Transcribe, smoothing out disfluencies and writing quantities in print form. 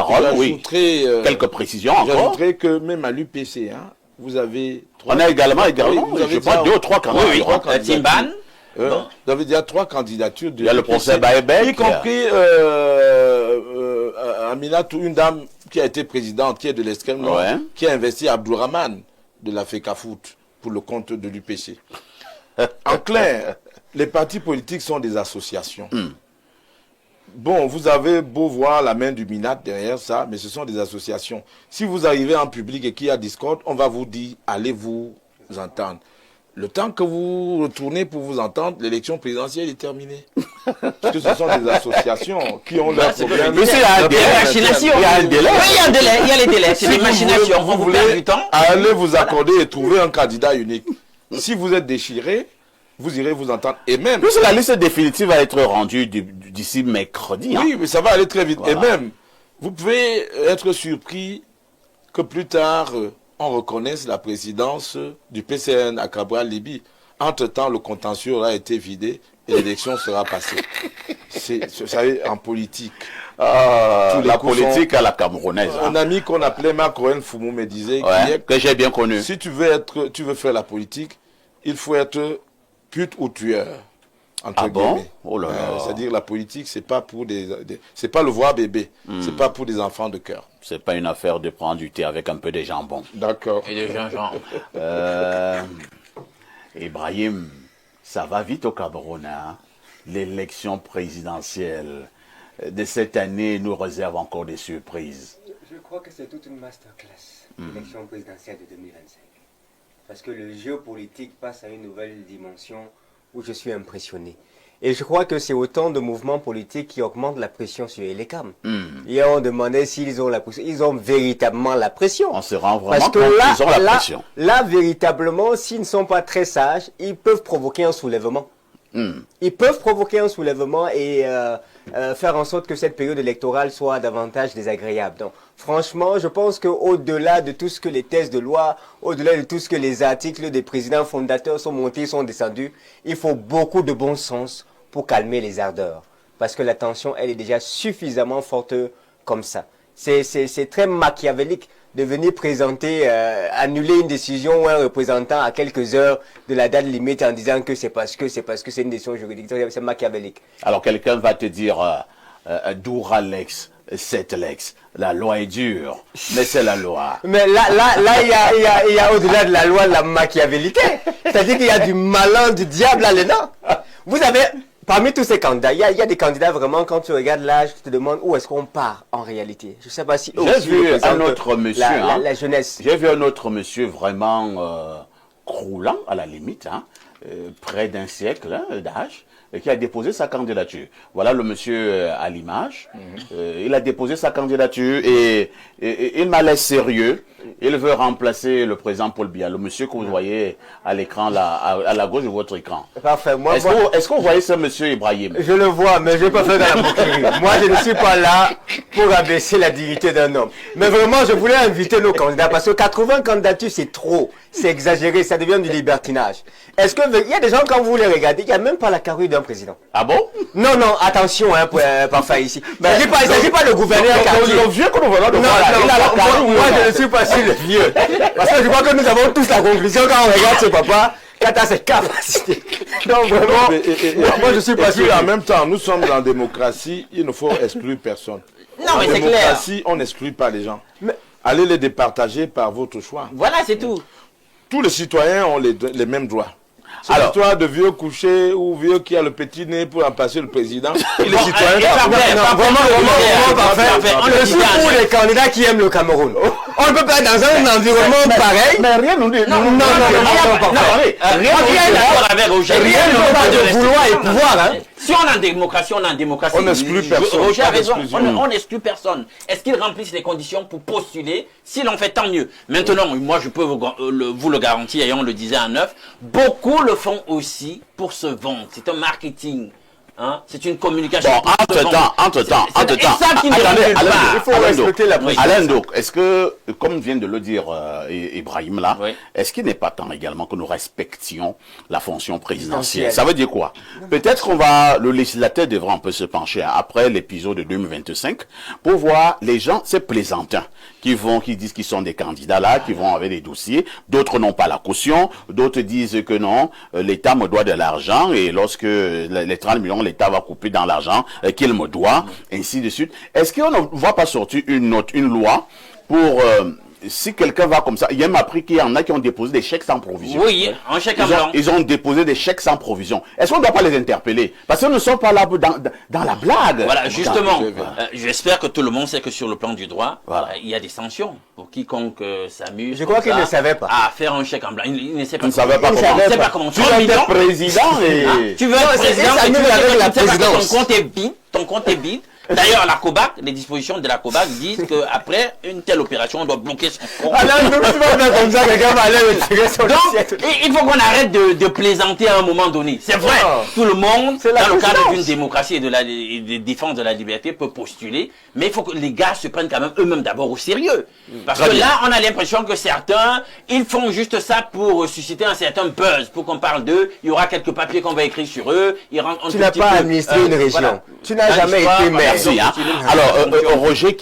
parole, oui. Quelques précisions encore. J'ajouterais que même à l'UPC, hein, vous avez... On a également, je crois, 2 ou 3 candidats. Oui, Timban. Vous avez déjà 3 candidatures. Il y a le procès Baébek. Y compris Aminatou, une dame qui a été présidente, qui est de l'extrême nord, qui a investi Abdourahmane de la FECAFOOT pour le compte de l'UPC. En clair, les partis politiques sont des associations. Bon, vous avez beau voir la main du MINAT derrière ça, mais ce sont des associations. Si vous arrivez en public et qu'il y a discorde, on va vous dire, allez vous entendre. Le temps que vous retournez pour vous entendre, l'élection présidentielle est terminée. Parce que ce sont des associations qui ont leurs problèmes. Mais c'est un délai. Il y a un délai. Oui, il y a un délai. Il y a les délais. C'est des machinations. Vous voulez aller vous accorder et trouver un candidat unique. Si vous êtes déchiré, vous irez vous entendre. Et même... Plus la liste définitive va être rendue d'ici mercredi. Oui, mais ça va aller très vite. Voilà. Et même, vous pouvez être surpris que plus tard, on reconnaisse la présidence du PCN à Cabral-Libye. Entre-temps, le contentieux aura été vidé et l'élection sera passée. Vous savez, en politique. La politique à la camerounaise. Un ami qu'on appelait Marc Owen Foumou me disait que j'ai bien connu. Si tu veux faire la politique, il faut être pute ou tueur. Entre guillemets. Oh là là. C'est-à-dire la politique, c'est pas pour c'est pas le voir bébé, c'est pas pour des enfants de cœur. C'est pas une affaire de prendre du thé avec un peu de jambon. D'accord. Et de gingembre. Ibrahim, ça va vite au Cameroun, hein? L'élection présidentielle de cette année nous réserve encore des surprises. Je crois que c'est toute une masterclass, l'élection présidentielle de 2025. Parce que le géopolitique passe à une nouvelle dimension où je suis impressionné. Et je crois que c'est autant de mouvements politiques qui augmentent la pression sur les CAM. Hier, on demandait s'ils ont la pression. Ils ont véritablement la pression. On se rend vraiment parce que compte qu'ils ont la pression. Là, véritablement, s'ils ne sont pas très sages, ils peuvent provoquer un soulèvement. Ils peuvent provoquer un soulèvement et faire en sorte que cette période électorale soit davantage désagréable. Donc, franchement, je pense qu'au-delà de tout ce que les thèses de loi, au-delà de tout ce que les articles des présidents fondateurs sont montés, sont descendus, il faut beaucoup de bon sens pour calmer les ardeurs. Parce que la tension, elle est déjà suffisamment forte comme ça. C'est très machiavélique de venir présenter, annuler une décision ou un représentant à quelques heures de la date limite en disant que c'est parce que c'est une décision juridique. C'est machiavélique. Alors quelqu'un va te dire, Doura Lex, cette Lex, la loi est dure, mais c'est la loi. Mais là, il y a au-delà de la loi la machiavélité. C'est-à-dire qu'il y a du malin, du diable là-dedans. Vous avez... Parmi tous ces candidats, il y a des candidats vraiment, quand tu regardes l'âge, tu te demandes où est-ce qu'on part en réalité. Je ne sais pas si... J'ai vu un autre monsieur, la jeunesse. J'ai vu un autre monsieur vraiment croulant, à la limite, près d'un siècle d'âge, qui a déposé sa candidature. Voilà le monsieur à l'image. Il a déposé sa candidature et il m'a l'air sérieux. Il veut remplacer le président Paul Biya, le monsieur que vous voyez à l'écran, là, à la gauche de votre écran. Parfait. Est-ce que vous voyez ce monsieur Ibrahim? Je le vois, mais je ne vais pas faire dans la bouquerie. Moi, je ne suis pas là pour abaisser la dignité d'un homme. Mais vraiment, je voulais inviter nos candidats parce que 80 candidatures, c'est trop. C'est exagéré, ça devient du libertinage. Est-ce que il y a des gens, quand vous les regardez, il n'y a même pas la carrure d'un président. Ah bon? Non, attention, parfait ici. Il ne s'agit pas de gouverneur quartier. Le vieux que nous venons de Non, voir, il a la carrure. moi, je ne suis pas sûr le vieux. Parce que je crois que nous avons tous la conclusion quand on regarde ce papa, quant à ses capacités. Donc vraiment, moi je suis pas sûr. En même temps, nous sommes en démocratie, il ne faut exclure personne. Non, mais c'est clair. En démocratie, on n'exclut pas les gens. Allez les départager par votre choix. Voilà, c'est tout. Tous les citoyens ont les mêmes droits. C'est l'histoire de vieux couché ou vieux qui a le petit nez pour remplacer le président. Il est citoyen. Vraiment, je suis pour les candidats qui aiment le Cameroun. On ne peut pas être dans un environnement pareil. Mais rien nous dit. Non, rien ne pas de vouloir et pouvoir. Si on est en démocratie, on est en démocratie. On n'exclut personne. Roger a raison, on n'exclut personne. Est-ce qu'ils remplissent les conditions pour postuler? S'ils l'ont fait, tant mieux. Maintenant, moi je peux vous le garantir, et on le disait à neuf, beaucoup le font aussi pour se vendre. C'est un marketing Hein? C'est une communication. Bon, entre-temps. C'est ça qui ne Attendez, résulte pas. Il faut respecter la présidence. Alain Douk, est-ce que, comme vient de le dire Ibrahim là, Oui. est-ce qu'il n'est pas temps également que nous respections la fonction présidentielle? Ça veut dire quoi? Peut-être le législateur devra un peu se pencher après l'épisode de 2025 pour voir les gens, ces plaisantins qui disent qu'ils sont des candidats là, qui vont avec des dossiers, d'autres n'ont pas la caution, d'autres disent que non, l'État me doit de l'argent et lorsque les 30 millions, l'État va couper dans l'argent qu'il me doit, ainsi de suite. Est-ce qu'on ne va pas sortir une loi pour... si quelqu'un va comme ça, il y a même appris qu'il y en a qui ont déposé des chèques sans provision. Oui, un chèque en blanc. Ils ont déposé des chèques sans provision. Est-ce qu'on ne doit pas les interpeller? Parce qu'ils ne sont pas là dans la blague. Voilà, justement, j'espère que tout le monde sait que sur le plan du droit, il y a des sanctions pour quiconque s'amuse. Je crois qu'il ne savait pas. À faire un chèque en blanc. Il ne sait pas. Il ne savait pas comment. Il ne sait pas comment. Tu veux être président et... Tu veux être président et tu avec la sais pas que présidence. ton compte est vide. D'ailleurs, la COBAC, les dispositions de la COBAC disent qu'après une telle opération, on doit bloquer son compte. Alain Douk, tu vas faire comme ça, quelqu'un va aller retirer son assiette. Donc, il faut qu'on arrête de plaisanter à un moment donné. C'est vrai, tout le monde, C'est la dans le cadre présidence. d'une démocratie et de défense de la liberté, peut postuler, mais il faut que les gars se prennent quand même eux-mêmes d'abord au sérieux. Parce que là, on a l'impression que certains, ils font juste ça pour susciter un certain buzz, pour qu'on parle d'eux, il y aura quelques papiers qu'on va écrire sur eux, ils rentrent un Tu tout n'as petit pas peu, administré une région. voilà. Tu n'as jamais été maire. Merci. Hein. Alors, Roger...